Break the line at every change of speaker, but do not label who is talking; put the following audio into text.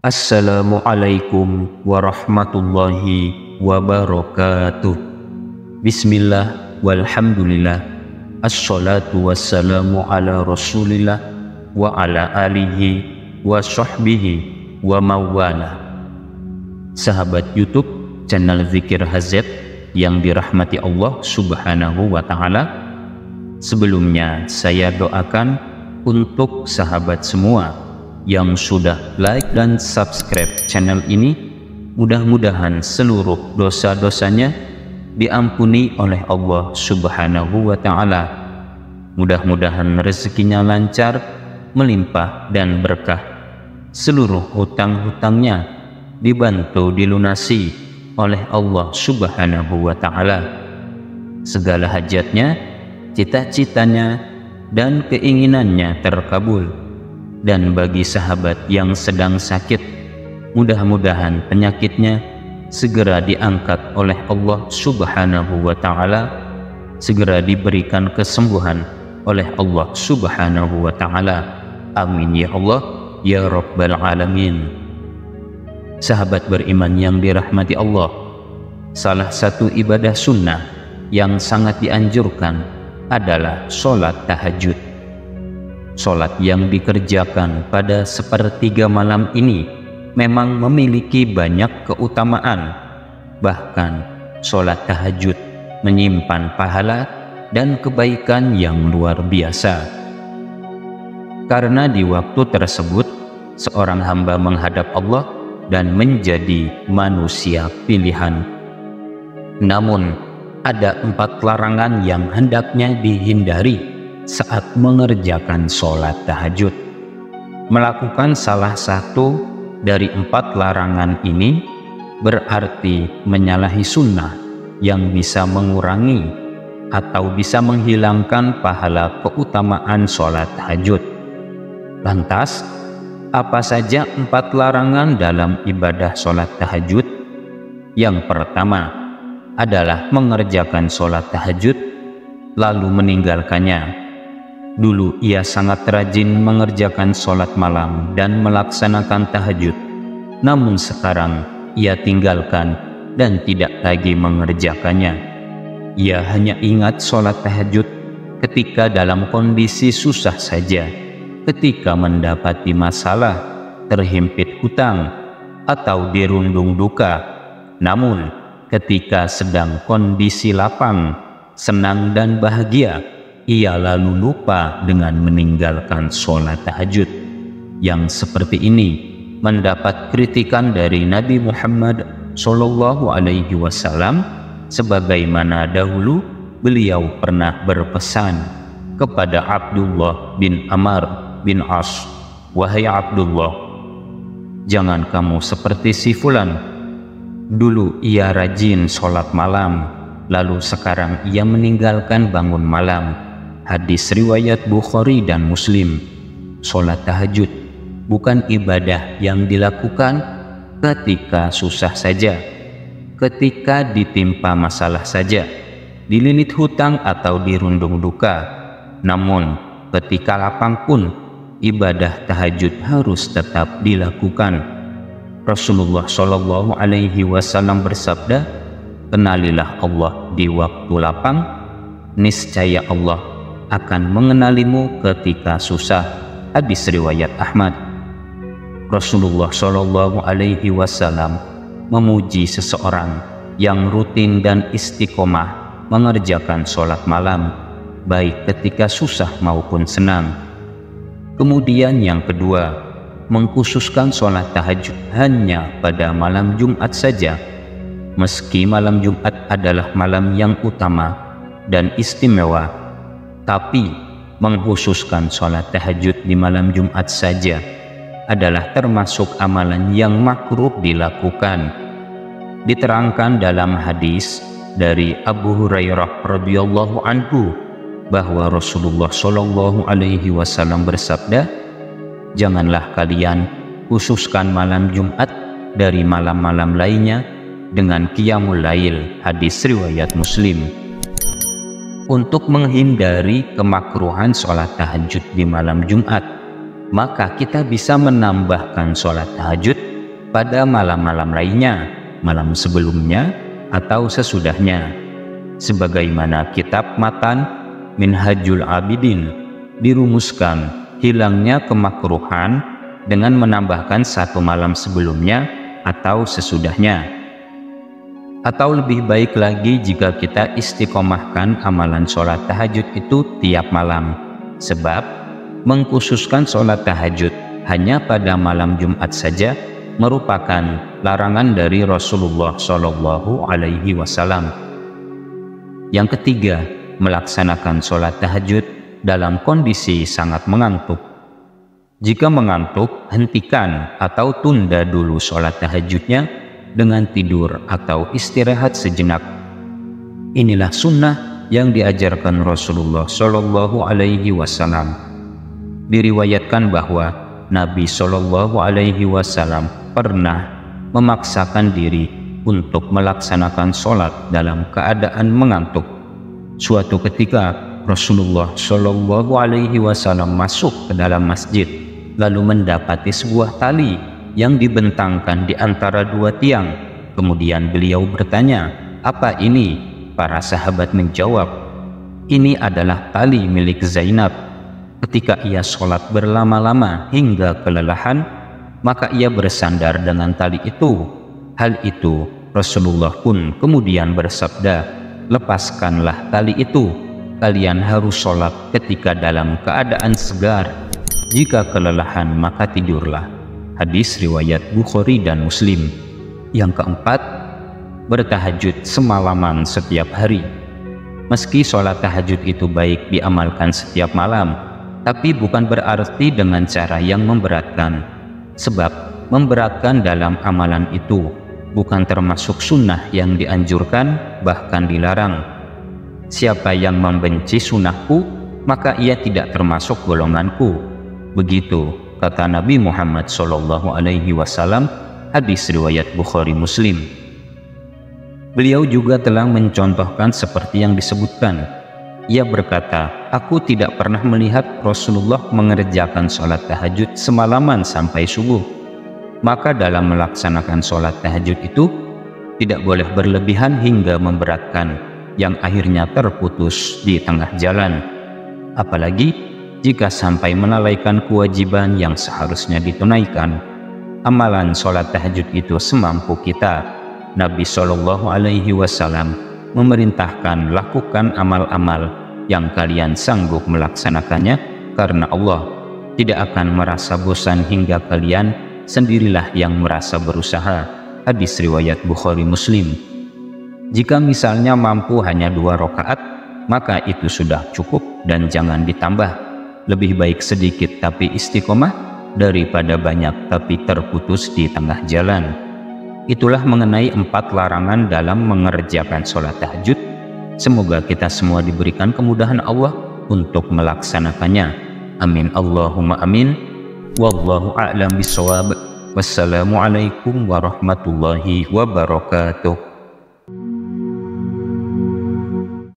Assalamualaikum warahmatullahi wabarakatuh. Bismillah walhamdulillah. Assalatu wassalamu ala rasulillah wa ala alihi wa sahbihi wa mawala. Sahabat YouTube channel Zikir HZ yang dirahmati Allah subhanahu wa ta'ala, sebelumnya saya doakan untuk sahabat semua yang sudah like dan subscribe channel ini, mudah-mudahan seluruh dosa-dosanya diampuni oleh Allah subhanahu wa ta'ala. Mudah-mudahan rezekinya lancar, melimpah dan berkah. Seluruh hutang-hutangnya dibantu dilunasi oleh Allah subhanahu wa ta'ala. Segala hajatnya, cita-citanya dan keinginannya terkabul. Dan bagi sahabat yang sedang sakit, mudah-mudahan penyakitnya segera diangkat oleh Allah subhanahu wa ta'ala, segera diberikan kesembuhan oleh Allah subhanahu wa ta'ala. Amin ya Allah ya Rabbal Alamin. Sahabat beriman yang dirahmati Allah, salah satu ibadah sunnah yang sangat dianjurkan adalah sholat tahajud. Sholat yang dikerjakan pada sepertiga malam ini memang memiliki banyak keutamaan. Bahkan sholat tahajud menyimpan pahala dan kebaikan yang luar biasa. Karena di waktu tersebut seorang hamba menghadap Allah dan menjadi manusia pilihan. Namun ada 4 larangan yang hendaknya dihindari saat mengerjakan sholat tahajud. Melakukan salah satu dari 4 larangan ini berarti menyalahi sunnah yang bisa mengurangi atau bisa menghilangkan pahala keutamaan sholat tahajud. Lantas, apa saja 4 larangan dalam ibadah sholat tahajud? Yang pertama adalah mengerjakan sholat tahajud lalu meninggalkannya. Dulu ia sangat rajin mengerjakan sholat malam dan melaksanakan tahajud. Namun sekarang ia tinggalkan dan tidak lagi mengerjakannya. Ia hanya ingat sholat tahajud ketika dalam kondisi susah saja, ketika mendapati masalah, terhimpit hutang, atau dirundung duka. Namun ketika sedang kondisi lapang, senang dan bahagia, ia lalu lupa dengan meninggalkan sholat tahajud. Yang seperti ini mendapat kritikan dari Nabi Muhammad SAW, sebagaimana dahulu beliau pernah berpesan kepada Abdullah bin Amr bin As, "Wahai Abdullah, jangan kamu seperti si fulan. Dulu ia rajin sholat malam, lalu sekarang ia meninggalkan bangun malam." Hadis riwayat Bukhari dan Muslim. Sholat tahajud bukan ibadah yang dilakukan ketika susah saja, ketika ditimpa masalah saja, dililit hutang atau dirundung duka. Namun ketika lapang pun ibadah tahajud harus tetap dilakukan. Rasulullah SAW bersabda, "Kenalilah Allah di waktu lapang, niscaya Allah akan mengenalimu ketika susah." Hadis riwayat Ahmad. Rasulullah SAW memuji seseorang yang rutin dan istiqomah mengerjakan sholat malam, baik ketika susah maupun senang. Kemudian yang kedua, mengkhususkan sholat tahajud hanya pada malam Jumat saja. Meski malam Jumat adalah malam yang utama dan istimewa, tapi mengkhususkan sholat tahajud di malam Jumat saja adalah termasuk amalan yang makruh dilakukan. Diterangkan dalam hadis dari Abu Hurairah radhiyallahu anhu bahwa Rasulullah SAW bersabda, "Janganlah kalian khususkan malam Jumat dari malam-malam lainnya dengan qiyamul lail." Hadis riwayat Muslim. Untuk menghindari kemakruhan sholat tahajud di malam Jumat, maka kita bisa menambahkan sholat tahajud pada malam-malam lainnya, malam sebelumnya atau sesudahnya. Sebagaimana kitab Matan Minhajul Abidin dirumuskan hilangnya kemakruhan dengan menambahkan satu malam sebelumnya atau sesudahnya. Atau lebih baik lagi jika kita istiqomahkan amalan sholat tahajud itu tiap malam, sebab mengkhususkan sholat tahajud hanya pada malam Jumat saja merupakan larangan dari Rasulullah Shallallahu Alaihi Wasallam. Yang ketiga, melaksanakan sholat tahajud dalam kondisi sangat mengantuk. Jika mengantuk, hentikan atau tunda dulu sholat tahajudnya dengan tidur atau istirahat sejenak. Inilah sunnah yang diajarkan Rasulullah Shallallahu Alaihi Wasallam. Diriwayatkan bahwa Nabi Shallallahu Alaihi Wasallam pernah memaksakan diri untuk melaksanakan sholat dalam keadaan mengantuk. Suatu ketika Rasulullah Shallallahu Alaihi Wasallam masuk ke dalam masjid, lalu mendapati sebuah tali yang dibentangkan di antara dua tiang. Kemudian beliau bertanya, "Apa ini?" Para sahabat menjawab, "Ini adalah tali milik Zainab. Ketika ia sholat berlama-lama hingga kelelahan, maka ia bersandar dengan tali itu. Hal itu Rasulullah pun kemudian bersabda, 'Lepaskanlah tali itu. Kalian harus sholat ketika dalam keadaan segar. Jika kelelahan maka tidurlah.'" Hadis riwayat Bukhari dan Muslim. Yang keempat, bertahajud semalaman setiap hari. Meski sholat tahajud itu baik diamalkan setiap malam, tapi bukan berarti dengan cara yang memberatkan. Sebab memberatkan dalam amalan itu bukan termasuk sunnah yang dianjurkan, bahkan dilarang. Siapa yang membenci sunnahku, maka ia tidak termasuk golonganku. Begitu kata Nabi Muhammad SAW. Hadis riwayat Bukhari Muslim. Beliau juga telah mencontohkan seperti yang disebutkan. Ia berkata, "Aku tidak pernah melihat Rasulullah mengerjakan sholat tahajud semalaman sampai subuh." Maka dalam melaksanakan sholat tahajud itu tidak boleh berlebihan hingga memberatkan, yang akhirnya terputus di tengah jalan. Apalagi jika sampai melalaikan kewajiban yang seharusnya ditunaikan. Amalan sholat tahajud itu semampu kita. Nabi Shallallahu Alaihi Wasallam memerintahkan, lakukan amal-amal yang kalian sanggup melaksanakannya, karena Allah tidak akan merasa bosan hingga kalian sendirilah yang merasa berusaha. Hadis riwayat Bukhari Muslim. Jika misalnya mampu hanya 2 rakaat, maka itu sudah cukup dan jangan ditambah. Lebih baik sedikit tapi istiqomah daripada banyak tapi terputus di tengah jalan. Itulah mengenai 4 larangan dalam mengerjakan sholat tahajud. Semoga kita semua diberikan kemudahan Allah untuk melaksanakannya. Amin Allahumma amin. Wallahu a'lam bishawab. Wassalamualaikum warahmatullahi wabarakatuh.